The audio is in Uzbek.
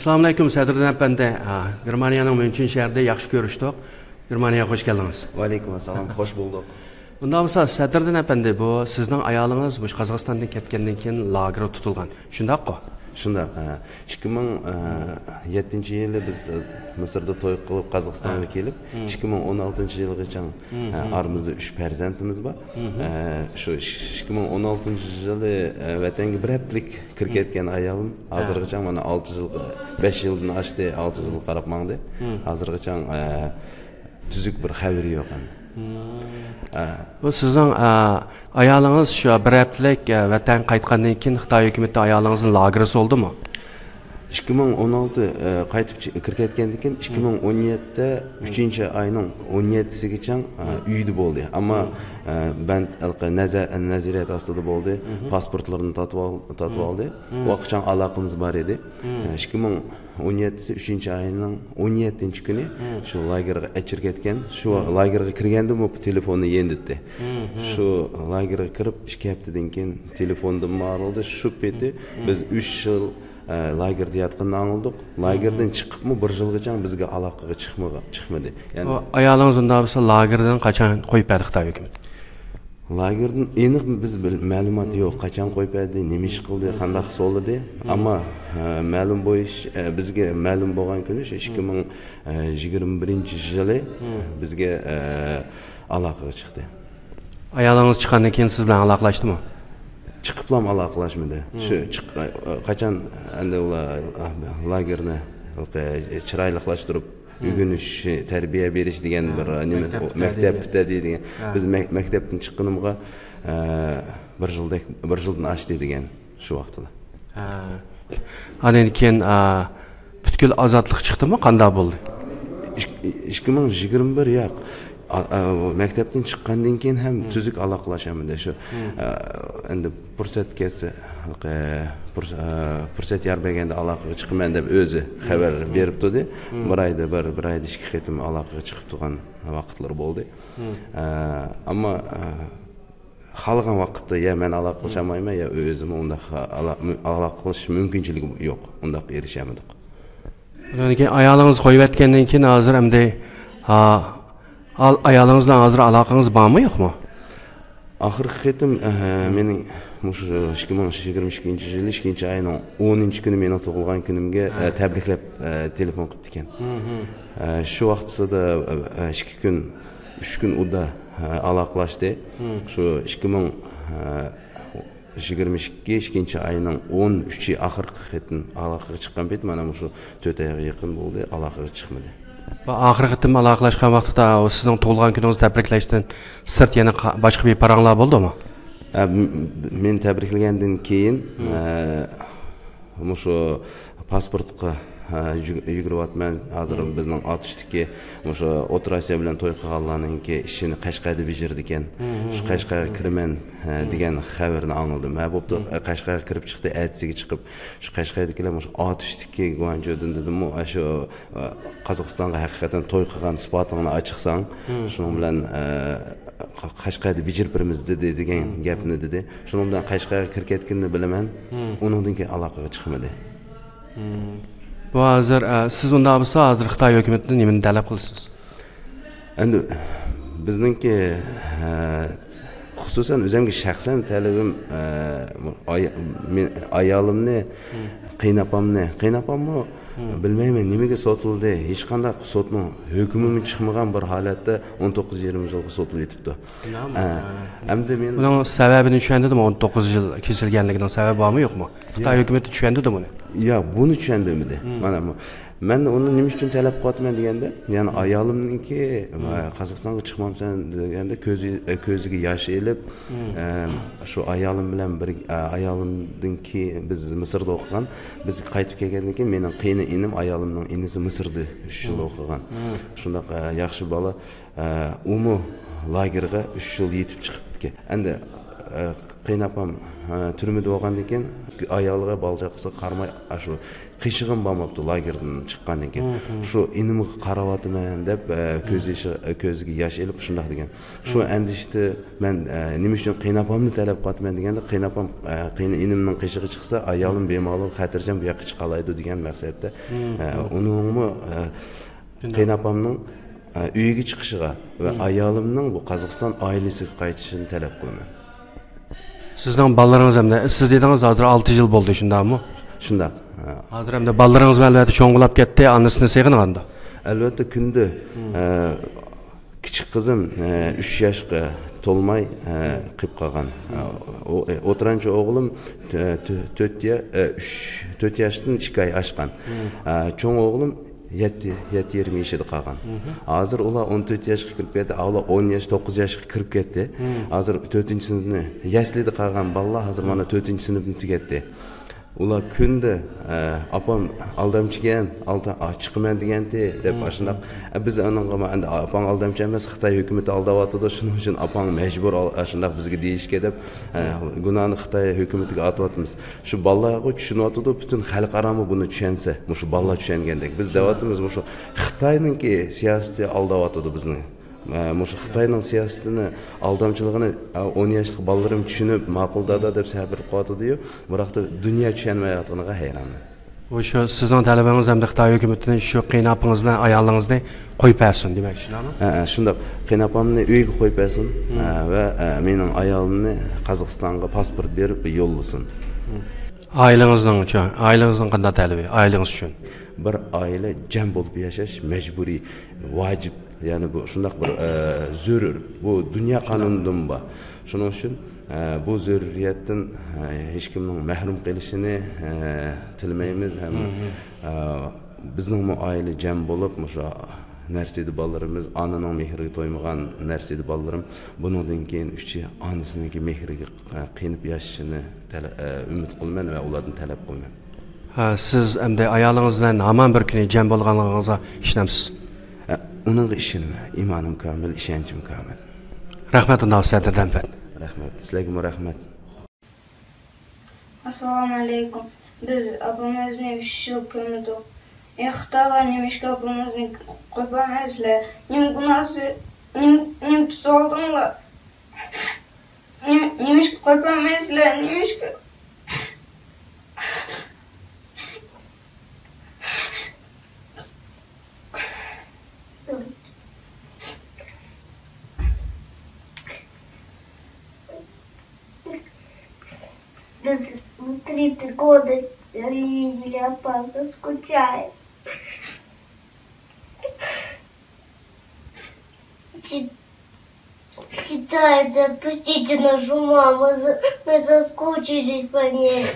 Assalamualaikum Sadriddin Efendi. Germaniyanın München şehrinde yaxşı görüştük. Germaniyaga hoş geldiniz. Aleyküm assalam, hoş bulduk. Bunda olsa Sadriddin Efendi, bu sizning ayolınız bu Qozog'istondan ketgandan keyin lagerga tutilgan. Shundaqmi? Shundaq. 2007-yili biz Misrda to'y qilib Qozog'istonga kelib, 2016-yilgacha aramizda 3 farzandimiz bor. Shu 2016-yili vatanga bir haftalik kirib ketgan ayolim hozirgacha mana 6 yil, 5 yildan oshdi, 6 yil qarab mangdi. Hozirgacha tuzuk bir xabari yo'q endi. Bu sizning ayolınız şu bir haftalik vatan qaytgandan keyin Xitoy hukumati ayolingizning lagerisi oldimi? 2016 qaytib kirib ketgandan keyin 2017'de 3-oyning 17-sigacha uyda bo'ldi. Ammo band nazariyat ostida bo'ldi. Pasportlarini tatib oldi. Vaqtcha aloqamiz bor edi. 2017 3-oyning 17-kuni shu lagerga achir ketgan. Shu lagerga kirganda bu telefonni yenditdi. Shu lagerga kirib 2 haftadan keyin telefondan ma'lumotdi. Shu peti biz 3 yil lagerda yatqanini anladık. Lagerdan chiqibmi bir yilgacha bizga aloqaga chiqmadi. Ya'ni ayolingiz unda bo'lsa lagerdan qachon qo'yib berdi Xitoy hukumati? Lagerdan aniq biz ma'lumot yo'q, qachon qo'yib berdi, nima ish qildi, qanday so'ldi. Ammo ma'lum bo'lish bizga ma'lum bo'lgan kuni 2021-yili bizga aloqaga chiqdi. Ayolingiz chiqqandan keyin siz bilan aloqalashdimi? Chiqiblam aloqalashmadi. Shu qachon endi ular lagerni chiroylilashtirib o'rganish, tarbiya berish degan bir nima maktab bitadi. Biz maktabdan chiqqanimga bir yildan oshdi degan shu vaqtda. Andan keyin butkul ozodlik chiqdimi? Qanday bo'ldi? 2021 yo'q. Maktabdan chiqqandan keyin ham tuzuk aloqalashamadi. Shu endi fursat kelsa, fursat yar berganda aloqaga chiqaman deb o'zi xabar berib turdi. Bir oyda 2 qatim aloqaga chiqib turgan vaqtlar bo'ldi. Ammo xalqan vaqtda ya men aloqalashamayman ya o'zim unda aloqalash mumkinchiligi yo'q. Unda erishamadik. Undan keyin ayolingiz qo'yib aytgandan keyin hozir hamda ayolınız bilan hozir aloqangiz bormi yo'qmi? Oxirgi qatim mening mush 2022-yil 2-oyning 10-kuni mening tug'ilgan kunimga tabriklab telefon qildi ekan. Shu vaqtida 2 kun, 3 kun uda aloqalashdi. Shu 2022-oyning 13-i oxirgi qatim aloqaga chiqqan payt mana shu 4 oyga yaqin bo'ldi, aloqaga chiqmadi. Oxirgi qatim aloqalashgan vaqtda sizning tug'ilgan kuningizni tabriklashdan sirt yana boshqa bir paranglar bo'ldimi? Men tabriklagandan keyin shu pasportga yuguryapman. Hozir bizning otishdiki shu O'rta bilan to'y qilganlarninki ishini Qashqarda bajardi ekan. Shu Qashqarga kiraman degan xabarni angladim. Ha bo'pti, Qashqarga kirib chiqdi, aytisiga chiqib, shu Qashqardagilar shu otishdiki Guanjodan dedim, shu Qozog'istonga haqiqatan to'y qilgan isbotingni ochiqsang, shuning bilan Qashqarda bajarib birimiz degan gapni dedi. Shuning bilan Qashqarga kirib ketganini bilaman. Uningdan keyin aloqaga chiqmadi. Bu hozir siz unda bo'lsa hozir Xitoy hukumatidan nimani talab qilasiz? Endi bizningki xususan o'zimga shaxsan talabim ayolimni qiynapamni bilmayman nimaga sotildi. Hech qanday sotning hukmi chiqmagan bir holatda 19-20 yilga sotilib yetibdi. Endi men buning sababini tushundimmi? 19 yil kesilganligining sababi bormi yo'qmi? Xitoy hukumati tushundimi buni? Yo'q, buni tushundimdi. Mana men uni nima uchun talab qilyapman deganda, ya'ni ayolimningki Qozog'istonga chiqmamsan deganda ko'ziga yosh elib, shu ayolim bilan bir ayolimningki biz Misrda o'qigan, biz qaytib kelgandan keyin mening qiyni inim ayolimning inisi Misrda 3 yil o'qigan. Shunda yaxshi bola umi lagerga 3 yil yetib chiqibdi. Endi qiynapam turmada bo'lgandan keyin ayoliga bolja qilsa qarmay shu qiyshig'im bo'lmabdi lagerdan chiqqandan keyin. Shu inimga qarayapman deb ko'ziga yosh elib shundoq degan. Shu andishdi men nima uchun qiynapamni talab qilyapman deganda qiynapam inimning qiyshig'i chiqsa ayolim bemalol xotirjam bu yoqqa chiqalaydi degan maqsadda uningmi qiynapamning uyiga chiqishiga va ayolimning bu Qozog'iston oilasiga qaytishini talab qilaman. Sizning balalaringiz hamda siz dedingiz hozir 6 yil bo'ldi shundaqmi? Shundaq. Hozir hamda balalaringiz albatta cho'ng'ilab ketdi, onasini seg'inganda. Albatta kunda kichik qizim 3 yoshga to'lmay qilib qolgan. O'tiranchi o'g'lim 4 yoshdan 2 oy oshgan. Cho'ng o'g'lim 7-20 yoshida qolgan. Hozir ular 14 yoshga kirib ketdi, ular 10 yosh, 9 yoshga kirib ketdi. Hozir 4-sinfni yaslida qolgan bolalar hozir mana 4-sinfni tugatdi. Ular kunda apam aldamchigan, chiqaman degandi deb shundoq. Biz unga endi apang aldamchi emas, Xitoy hukumatı aldayotdi, shuning uchun apang majbur shundoq bizga deyishga deb gunohni Xitoy hukumatiga atyapmiz. Shu bolalarga tushunyotdi, butun xalqaro buni tushunsa, shu bolalar tushungandek. Biz deyapmiz, shu Xitoyninki siyosati aldayotdi bizni. Mush Xitoyning siyosatini aldamchiligini 10 yoshli bolalarim tushunib ma'quldada deb sabr qiladi-yu, biroq dunyo tushunmayotganiga hayronman. O'sha sizning talabangiz hamda Xitoy hukumatining shu qiynapingiz bilan ayolingizni qo'yib bersin demoqchi, shundaqmi? Shundoq qiynapamni uyga qo'yib bersin va mening ayolimni Qozog'istonga pasport berib yo'llasin. Ailangizning qanday talabi? Ailangiz uchun bir oila jam bo'lib yashash majburiy, vojib. Yani bu shundoq bir zarur. Bu dunyo qonunidan bor. Shuning uchun bu zaruriyatdan hech kimning mahrum qilishini tilmaymiz ham. Bizning oila jam bo'lib, o'sha narsada bolalarimiz onaning mehriga to'ymagan narsada bolalarim bundan keyin uchi onasiningki mehriga qiynib yashashini umid qilman va ulardan talab qilman. Siz endi ayolingiz bilan hamon bir kuni jam bo'lganligingizga ishonamsiz? Onun işinimi, imanım kamil, işencim kamil. Rahmet ondan sizlerden ben. Rahmet, sizlerime rahmet. Assalamu alaikum. Biz abamızın 3 yıl kömürdük. Xitoyga nemişke abamızın koypamazlar. Nem günahsı, nem tutoldunlar. Nemişke koypamazlar, nemişke. Три года не видели, а папа скучает. Китайцы, отпустите нашу маму, мы соскучились по ней.